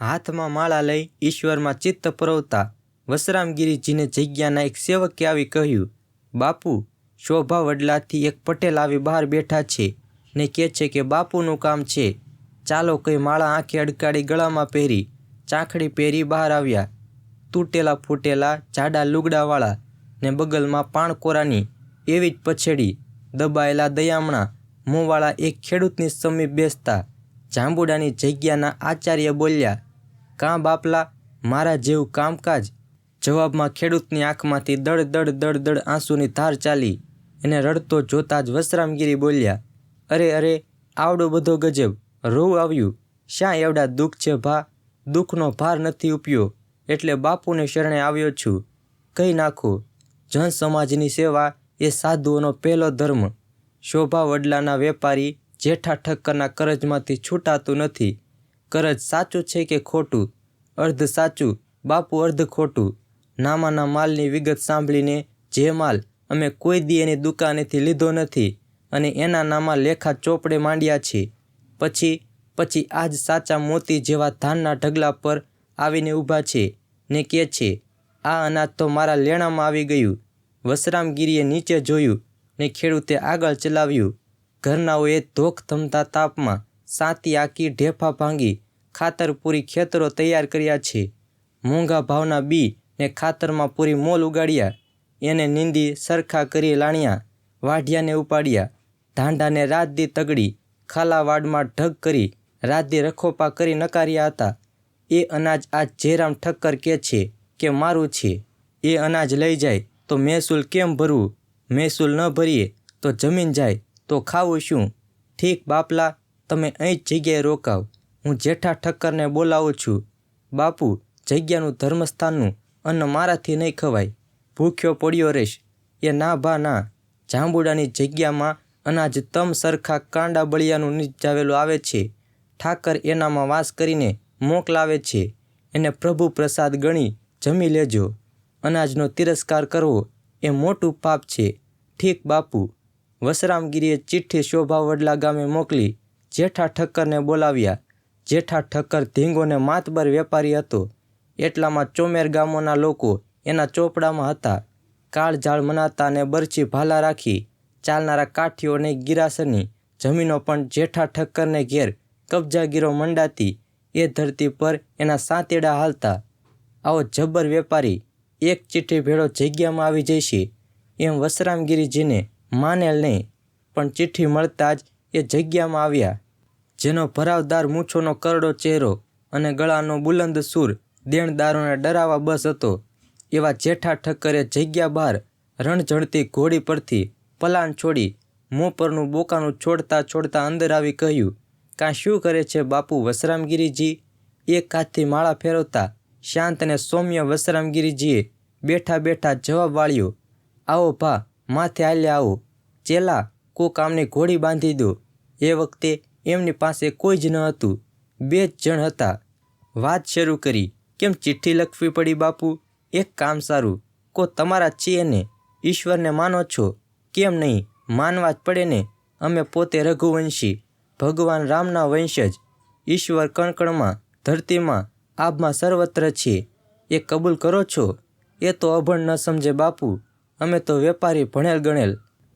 હાથમાં માળા લઈ ઈશ્વરમાં ચિત્ત પરોવતા વસરામગીરીજીને જગ્યાના એક સેવકે આવી કહ્યું, બાપુ, શોભા વડલાથી એક પટેલ આવી બહાર બેઠા છે ને કહે છે કે બાપુનું કામ છે. ચાલો કઈ માળા આંખે અડકાડી ગળામાં પહેરી, ચાંખડી પહેરી બહાર આવ્યા. તૂટેલા ફૂટેલા જાડા લુગડાવાળા ને બગલમાં પાણકોરાની એવી જ પછેડી, દબાયેલા દયામણા મોંવાળા એક ખેડૂતની સમીપ બેસતા જાંબુડાની જગ્યાના આચાર્ય બોલ્યા, કાં બાપલા, મારા જેવું કામકાજ? જવાબમાં ખેડૂતની આંખમાંથી દળ દળ દળ દળ આંસુની ધાર ચાલી. એને રડતો જોતા જ વસરામગીરી બોલ્યા, અરે અરે, આવડો બધો ગજબ, રોવું આવ્યું. શા એવડા દુઃખ છે ભા? દુઃખનો ભાર નથી ઉપયો એટલે બાપુને શરણે આવ્યો છું. કહી નાખો, જન સમાજની સેવા એ સાધુઓનો પહેલો ધર્મ. શોભા વડલાના વેપારી જેઠા ઠક્કરના કરજમાંથી છૂટાતું નથી. કરજ સાચું છે કે ખોટું? અર્ધ સાચું બાપુ, અર્ધ ખોટું. નામાના માલની વિગત સાંભળીને જે માલ અમે કોઈ દી એની દુકાનેથી લીધો નથી અને એના નામા લેખા ચોપડે માંડ્યા છે. પછી આજ સાચા મોતી જેવા ધાનના ઢગલા પર આવીને ઊભા છે ને કહે છે, આ અનાજ તો મારા લેણામાં આવી ગયું. વસરામગીરીએ નીચે જોયું ને ખેડૂતે આગળ ચલાવ્યું. ઘરનાઓએ ધોખ થમતા તાપમાં સાતી આકી ઢેફા ભાંગી ખાતર પૂરી ખેતરો તૈયાર કર્યા છે. મોંઘા ભાવના બી ને ખાતરમાં પૂરી મોલ ઉગાડ્યા. એને નીંદી સરખા કરી લાણ્યા, વાઢિયાને ઉપાડ્યા, ધાંડાને રાત દી તગડી ખાલા વાડમાં ઢગ કરી રાત દી રખોપા કરી નકાર્યા હતા. એ અનાજ આજ જયરામ ઠક્કર કહે છે કે મારું છે. એ અનાજ લઈ જાય તો મહેસૂલ કેમ ભરવું? મહેસૂલ ન ભરીએ તો જમીન જાય તો ખાવું શું? ઠીક બાપલા, તમે અહીં જ જગ્યાએ રોકાવ, હું જેઠા ઠક્કરને બોલાવું છું. બાપુ, જગ્યાનું ધર્મસ્થાનનું અન્ન મારાથી નહીં ખવાય, ભૂખ્યો પડ્યો રહીશ. એ ના ભા ના, જાંબુડાની જગ્યામાં અનાજ તમ સરખા કાંડા બળિયાનું નિજાવેલું આવે છે. ઠાકર એનામાં વાસ કરીને મોકલાવે છે. એને પ્રભુ પ્રસાદ ગણી જમી લેજો. અનાજનો તિરસ્કાર કરવો એ મોટું પાપ છે. ઠીક બાપુ. વસરામગીરીએ ચિઠ્ઠી શોભા વડલા ગામે મોકલી જેઠા ઠક્કરને બોલાવ્યા. જેઠા ઠક્કર ધીંગોને માતબર વેપારી હતો. એટલામાં ચોમેર ગામોના લોકો એના ચોપડામાં હતા. કાળઝાળ મનાતા ને બરછી ભાલા રાખી ચાલનારા કાઠીઓ અને ગિરાસરની જમીનો પણ જેઠા ઠક્કરને ઘેર કબજાગીરો મંડાતી એ ધરતી પર એના સાંતેડા હાલતા. આવો જબ્બર વેપારી એક ચિઠ્ઠી ભેળો જગ્યામાં આવી જશે એમ વસરામગીરીજીને માનેલ નહીં, પણ ચિઠ્ઠી મળતા જ એ જગ્યામાં આવ્યા. જેનો ભરાવદાર મૂછોનો કરડો ચહેરો અને ગળાનો બુલંદ સૂર દેણદારોને ડરાવા બસ હતો, એવા જેઠા ઠક્કરે જગ્યા બહાર રણઝણતી ઘોડી પરથી પલાણ છોડી મોં પરનું બોકાનું છોડતા છોડતા અંદર આવી કહ્યું, કાં શું કરે છે બાપુ વસરામગીરીજી? એક હાથથી માળા ફેરવતા શાંત અને સૌમ્ય વસરામગીરીજીએ બેઠા બેઠા જવાબ વાળ્યો, આવો ભા, માથે હાલ્યા આવો. ચેલા, કોક આમની ઘોડી બાંધી દો. એ વખતે એમની પાસે કોઈ જ ન હતું, બે જ જણ હતા. વાત શરૂ કરી, કેમ ચિઠ્ઠી લખવી પડી બાપુ? એક કામ સારું, કો તમારા છીએ ને, ઈશ્વરને માનો છો? કેમ નહીં, માનવા જ પડે ને. અમે પોતે રઘુવંશી, ભગવાન રામના વંશજ. ઈશ્વર કણકણમાં, ધરતીમાં, આભમાં સર્વત્ર છે. એ કબૂલ કરો છો? એ તો અભણ ન સમજે બાપુ, અમે તો વેપારી ભણેલ ગણેલ.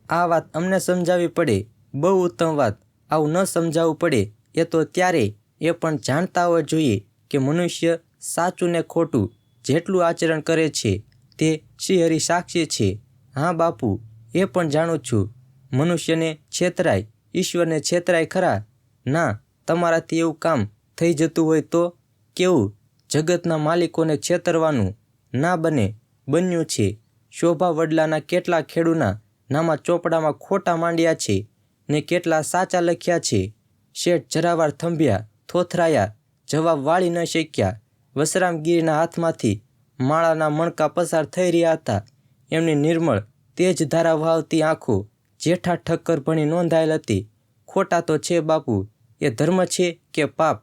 આ વાત અમને સમજાવવી પડે, બહુ ઉત્તમ વાત. આવું ન સમજાવવું પડે એ તો ત્યારે એ પણ જાણતા હોવા જોઈએ કે મનુષ્ય સાચું ને ખોટું જેટલું આચરણ કરે છે તે શ્રીહરિ સાક્ષી છે. હા બાપુ, એ પણ જાણું છું. મનુષ્યને છેતરાય, ઈશ્વરને છેતરાય ખરા? ના, તમારાથી એવું કામ થઈ જતું હોય તો કેવું? જગતના માલિકોને છેતરવાનું ના બને, બન્યું છે. શોભા વડલાના કેટલા ખેડૂના નામા ચોપડામાં ખોટા માંડ્યા છે ને કેટલા સાચા લખ્યા છે. શેઠ જરાવાર થંભ્યા, થોથરાયા, જવાબ વાળી ન શક્યા. વસરામગીરીના હાથમાંથી માળાના મણકા પસાર થઈ રહ્યા હતા. એમની નિર્મળ તેજ ધારા વહાવતી આંખો જેઠા ઠક્કર ભણી નોંધાયેલ હતી. ખોટા તો છે બાપુ, એ ધર્મ છે કે પાપ?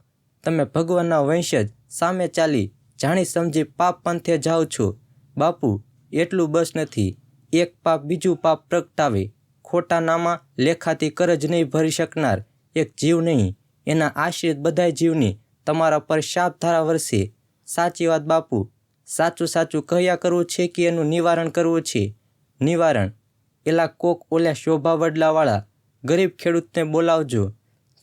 તમે ભગવાનના વંશજ, સામે ચાલી જાણી સમજી પાપ પંથે જાઓ છો. બાપુ, એટલું બસ નથી. એક પાપ બીજું પાપ પ્રગટાવે. ખોટા નામા લેખાથી કરજ નહીં ભરી શકનાર એક જીવ નહીં, એના આશ્રિત બધાય જીવની તમારા પર શાપધારા વરસે. સાચી વાત બાપુ. સાચું સાચું કહ્યા કરવું છે કે એનું નિવારણ કરવું છે? નિવારણ? એલા કોક ઓલ્યા શોભા વડલાવાળા ગરીબ ખેડૂતને બોલાવજો.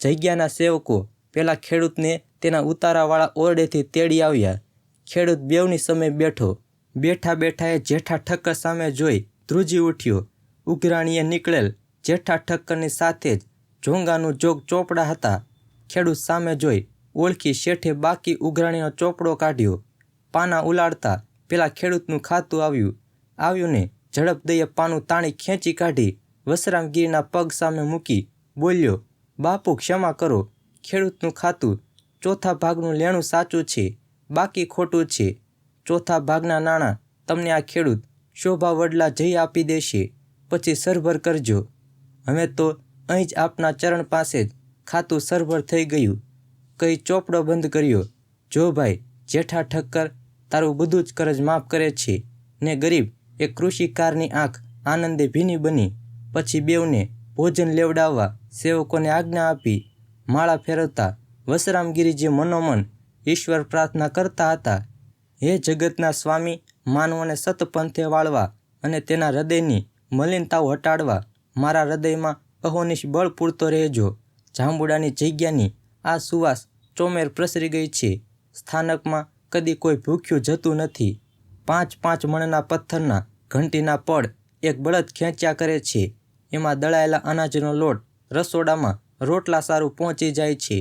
જગ્યાના સેવકો પેલા ખેડૂતને તેના ઉતારાવાળા ઓરડેથી તેડી આવ્યા. ખેડૂત બેવની સામે બેઠો. બેઠા બેઠા એ જેઠા ઠક્કર સામે જોઈ ધ્રુજી ઉઠ્યો. ઉઘરાણીએ નીકળેલ જેઠા ઠક્કરની સાથે જ જોંગાનું જોગ ચોપડા હતા. ખેડૂત સામે જોઈ ઓળખી શેઠે બાકી ઉઘરાણીનો ચોપડો કાઢ્યો. પાના ઉલાળતા પેલા ખેડૂતનું ખાતું આવ્યું ને ઝડપ દઈએ પાનું તાણી ખેંચી કાઢી વસરામગીરીના પગ સામે મૂકી બોલ્યો, બાપુ ક્ષમા કરો. ખેડૂતનું ખાતું ચોથા ભાગનું લેણું સાચું છે, બાકી ખોટું છે. ચોથા ભાગના નાણાં તમને આ ખેડૂત શોભા વડલા જઈ આપી દેશે, પછી સરભર કરજો. હવે તો અહીં જ આપના ચરણ પાસે જ ખાતું સરભર થઈ ગયું. કઈ ચોપડો બંધ કર્યો. જો ભાઈ, જેઠા ઠક્કર તારું બધું જ કરજ માફ કરે છે. ને ગરીબ એ કૃષિકારની આંખ આનંદે ભીની બની. પછી બેવને ભોજન લેવડાવવા સેવકોને આજ્ઞા આપી. માળા ફેરવતા વસરામગીરીજી મનોમન ઈશ્વર પ્રાર્થના કરતા હતા, હે જગતના સ્વામી, માનવોને સતપંથે વાળવા અને તેના હૃદયની મલિનતાઓ હટાડવા મારા હૃદયમાં અહોનિશ બળ પૂરતો રહેજો. જાંબુડાની જગ્યાની આ સુવાસ ચોમેર પ્રસરી ગઈ છે. સ્થાનકમાં કદી કોઈ ભૂખ્યું જતું નથી. 5-5 મણના પથ્થરના ઘંટીના પડ એક બળદ ખેંચ્યા કરે છે. એમાં દળાયેલા અનાજનો લોટ રસોડામાં રોટલા સારું પહોંચી જાય છે.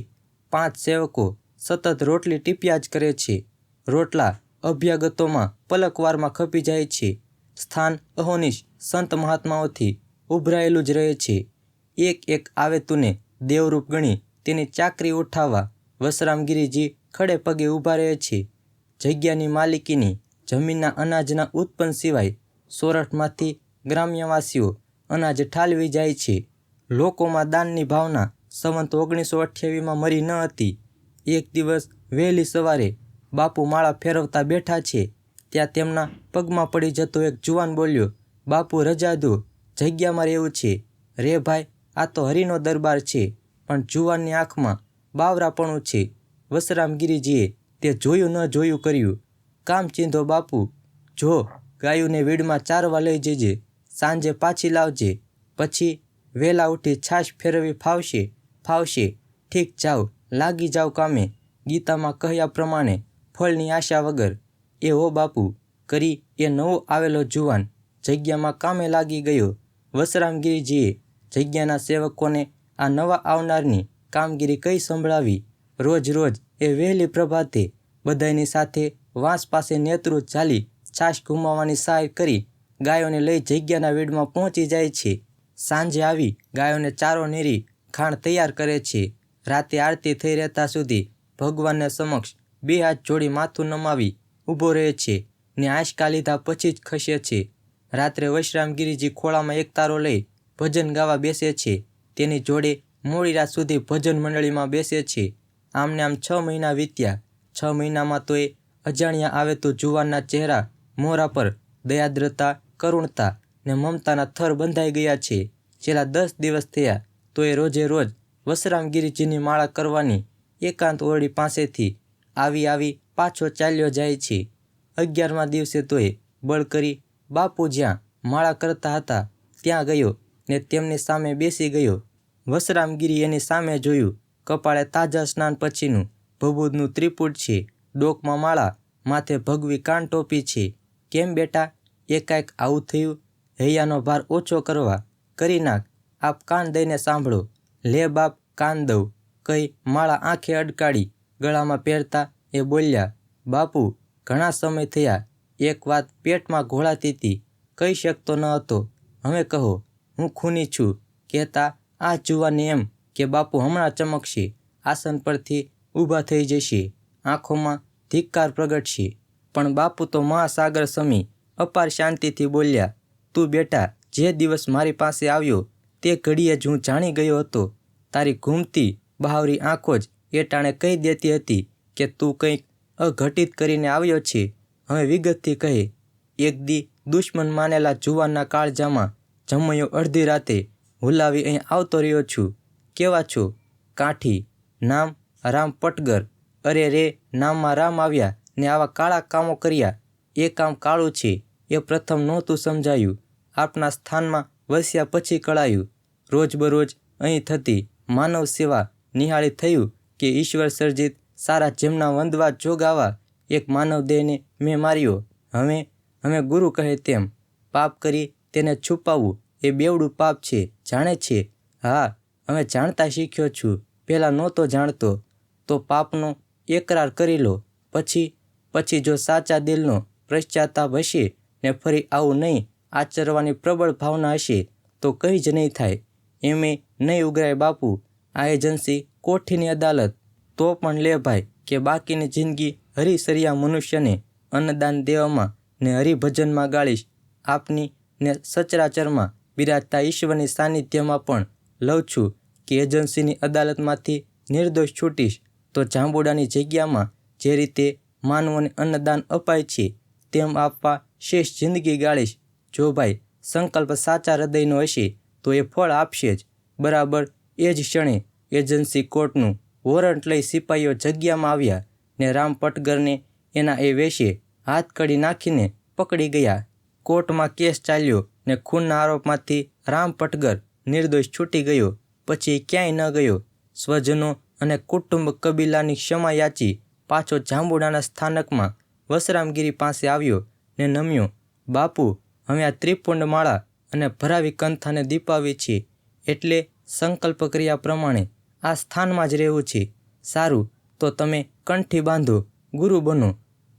5 સેવકો સતત રોટલી ટીપ્યા જ કરે છે. રોટલા અભ્યાગતોમાં પલકવારમાં ખપી જાય છે. સ્થાન અહોનિશ સંત મહાત્માઓથી ઉભરાયેલું જ રહે છે. એક એક આવે તુને દેવરૂપ ગણી તેની ચાકરી ઉઠાવવા વસરામગીરીજી ખડે પગે ઊભા રહે છે. જગ્યાની માલિકીની જમીનના અનાજના ઉત્પન્ન સિવાય સોરઠમાંથી ગ્રામ્યવાસીઓ અનાજ ઠાલવી જાય છે. લોકોમાં દાનની ભાવના સંવંત 1928માં મરી ન હતી. એક દિવસ વહેલી સવારે બાપુ માળા ફેરવતા બેઠા છે ત્યાં તેમના પગમાં પડી જતો એક જુવાન બોલ્યો, બાપુ રજા દો, જગ્યામાં રહેવું છે. રે ભાઈ, આ તો હરિનો દરબાર છે. પણ જુવાનની આંખમાં બાવરાપણું છે. વસરામગીરીજીએ તે જોયું ન જોયું કર્યું. કામ ચીંધો બાપુ, જો ગાયોને વીડમાં ચારવા લઈ જજે, સાંજે પાછી લાવજે. પછી વહેલા ઉઠી છાશ ફેરવી ફાવશે. ઠીક, જાઓ, લાગી જાઓ કામે. ગીતામાં કહ્યા પ્રમાણે ફળની આશા વગર. એ હો બાપુ, કરી એ નવો આવેલો જુવાન જગ્યામાં કામે લાગી ગયો. વસરામગીરીજીએ જગ્યાના સેવકોને આ નવા આવનારની કામગીરી કઈ સંભળાવી. રોજ એ વહેલી પ્રભાતે બધાની સાથે વાંસ પાસે નેતરું ચાલી છાશ ઘુમાવવાની સહાય કરી ગાયોને લઈ જગ્યાના વીડમાં પહોંચી જાય છે. સાંજે આવી ગાયોને ચારો નીરી ખાણ તૈયાર કરે છે. રાતે આરતી થઈ રહેતા સુધી ભગવાનને સમક્ષ 2 હાથ જોડી માથું નમાવી ઊભો રહે છે ને આંચકા લીધા પછી જ ખસે છે. રાત્રે વસરામગીરીજી ખોળામાં એક તારો લઈ ભજન ગાવા બેસે છે. તેની જોડે મોડી રાત સુધી ભજન મંડળીમાં બેસે છે. આમને આમ 6 મહિના વીત્યા. 6 મહિનામાં તો એ અજાણ્યા આવે તો જુવાનના ચહેરા મોહરા પર દયાદ્રતા, કરુણતા ને મમતાના થર બંધાઈ ગયા છે. છેલ્લા 10 દિવસ થયા તો એ રોજે રોજ વસરામગીરીજીની માળા કરવાની એકાંત ઓરડી પાસેથી આવી પાછો ચાલ્યો જાય છે. 11મા દિવસે તો એ બળ કરી બાપુ જ્યાં માળા કરતા હતા ત્યાં ગયો ને તેમની સામે બેસી ગયો. વસરામગીરી એની સામે જોયું. કપાળે તાજા સ્નાન પછીનું ભભૂદનું ત્રિપુટ છે. ડોકમાં માળા, માથે ભગવી કાન ટોપી છે. કેમ બેટા, એકાએક આવું થયું? હૈયાનો ભાર ઓછો કરવા કરી નાખ. આપ કાન દઈને સાંભળો. લે બાપ, કાન દઉં, કઈ માળા આંખે અડકાડી ગળામાં પહેરતા એ બોલ્યા, બાપુ ઘણા સમય થયા. એક વાત પેટમાં ઘોળાતી હતી, કહી શકતો ન હતો. હવે કહો, હું ખૂની છું. કહેતા આ જુવાને એમ કે બાપુ હમણાં ચમકશે, આસન પરથી ઊભા થઈ જશે, આંખોમાં ધિક્કાર પ્રગટશે. પણ બાપુ તો મહાસાગર સમી અપાર શાંતિથી બોલ્યા, તું બેટા જે દિવસ મારી પાસે આવ્યો તે ઘડીએ જ હું જાણી ગયો હતો. તારી ઘૂમતી બહાવરી આંખો જ એ ટાણે કહી દેતી હતી કે તું કંઈક અઘટિત કરીને આવ્યો છે. હવે વિગતથી કહે. એક દી દુશ્મન માનેલા જુવાનના કાળજામાં જમૈયો અડધી રાતે હુલાવી અહીં આવતો રહ્યો છું. કેવા છો? કાઠી. નામ રામ પટગર. અરે રે, નામમાં રામ આવ્યા ને આવા કાળા કામો કર્યા. એ કામ કાળું છે એ પ્રથમ નહોતું સમજાયું. આપના સ્થાનમાં વસ્યા પછી કળાયું. રોજબરોજ અહીં થતી માનવ સેવા નિહાળી થયું કે ઈશ્વર સર્જિત સારા જેમના વંદવા જોગાવા એક માનવ દેહને મેં માર્યો. હવે ગુરુ કહે તેમ પાપ કરી તેને છુપાવવું એ બેવડું પાપ છે. જાણે છે? હા, હવે જાણતા શીખ્યો છું. પહેલાં નહોતો જાણતો. તો પાપનો એકરાર કરી લો. પછી જો સાચા દિલનો પશ્ચાતાપ હશે ને ફરી આવું નહીં આચરવાની પ્રબળ ભાવના હશે તો કંઈ જ નહીં થાય. એમે નહીં ઉઘરાય બાપુ આ એજન્સી કોઠીની અદાલત. તો પણ લે ભાઈ કે બાકીની જિંદગી હરિસરિયા મનુષ્યને અન્નદાન દેવામાં ને હરિભજનમાં ગાળીશ. આપની ને સચરાચરમાં બિરાજતા ઈશ્વરની સાનિધ્યમાં પણ લઉં છું કે એજન્સીની અદાલતમાંથી નિર્દોષ છૂટીશ. તો જાંબુડાની જગ્યામાં જે રીતે માનવોને અન્નદાન અપાય છે તેમ આપવા શેષ જિંદગી ગાળીશ. જો ભાઈ સંકલ્પ સાચા હૃદયનો હશે તો એ ફળ આપશે જ. બરાબર એ જ ક્ષણે એજન્સી કોર્ટનું વોરંટ લઈ સિપાઈઓ જગ્યામાં આવ્યા ને રામ પટગરને એના એ વેશે હાથકડી નાખીને પકડી ગયા. કોર્ટમાં કેસ ચાલ્યો ને ખૂનના આરોપમાંથી રામ પટગર નિર્દોષ છૂટી ગયો. પછી ક્યાંય ન ગયો. સ્વજનો અને કુટુંબ કબીલાની ક્ષમા યાચી પાછો જાંબુડાના સ્થાનકમાં વસરામગીરી પાસે આવ્યો ને નમ્યો. બાપુ, હવે આ ત્રિપુંડ માળા અને ભરાવી કંથાને દીપાવી છે એટલે સંકલ્પ કર્યા પ્રમાણે આ સ્થાનમાં જ રહેવું છે. સારું, તો તમે કંઠી બાંધો, ગુરુ બનો.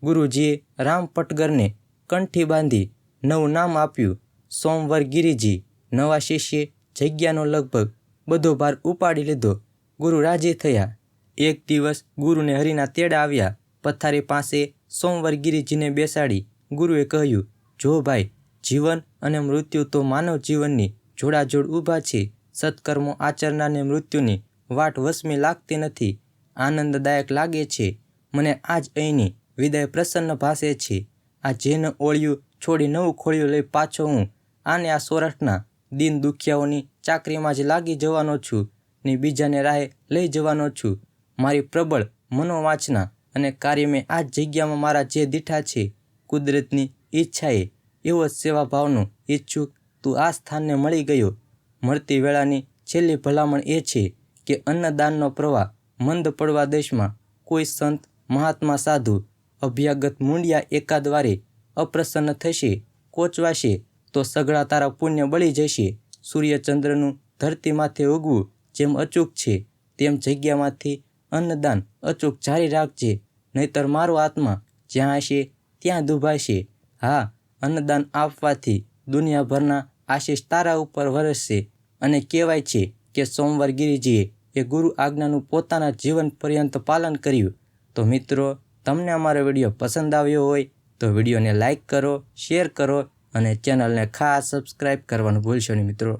ગુરુજીએ રામ પટગરને કંઠી બાંધી નવું નામ આપ્યું સોમવર ગિરિજી. નવા શિષ્યે જગ્યાનો લગભગ બધો ભાર ઉપાડી લીધો. ગુરુ રાજી થયા. એક દિવસ ગુરુને હરિના તેડા આવ્યા. પથારી પાસે સોમવર ગિરિજીને બેસાડી ગુરુએ કહ્યું, જો ભાઈ, જીવન અને મૃત્યુ તો માનવ જીવનની જોડાજોડ ઊભા છે. સત્કર્મો આચરનારને મૃત્યુની વાટ વસમી લાગતી નથી. આનંદદાયક લાગે છે. મને આજ અહીંની વિદાય પ્રસન્ન ભાસે છે. આ જેને ઓળિયું છોડી નવું ખોળિયું લઈ પાછો હું આને આ સોરઠના દિન દુખિયાઓની ચાકરીમાં જ લાગી જવાનો છું ને બીજાને રાહે લઈ જવાનો છું. મારી પ્રબળ મનોવાંચના અને કાર્ય મેં આ જ જગ્યામાં મારા જે દીઠા છે કુદરતની ઈચ્છાએ એવો જ સેવાભાવનો ઈચ્છુક તું આ સ્થાનને મળી ગયો. મળતી વેળાની છેલ્લી ભલામણ એ છે કે અન્નદાનનો પ્રવાહ મંદ પડવા દેશમાં કોઈ સંત મહાત્મા સાધુ અભ્યાગત મૂંડિયા એકાદ વારે અપ્રસન્ન થશે, કોચવાશે તો સઘળા તારા પુણ્ય બળી જશે. સૂર્યચંદ્રનું ધરતી માથે ઉગવું જેમ અચૂક છે તેમ જગ્યામાંથી અન્નદાન અચૂક જારી રાખજે, નહીતર મારો આત્મા જ્યાં હશે ત્યાં દુભાશે. હા, અન્નદાન આપવાથી દુનિયાભરના આશીષ તારા ઉપર વરસશે. અને કહેવાય છે કે સોમવાર ગિરિજીએ એ ગુરુ આજ્ઞાનું પોતાના જીવન પર્યંત પાલન કર્યું. તો મિત્રો, તમને અમારો વિડીયો પસંદ આવ્યો હોય તો વિડીયોને લાઈક કરો, શેર કરો અને ચેનલને ખાસ સબસ્ક્રાઈબ કરવાનું ભૂલશો નહીં મિત્રો.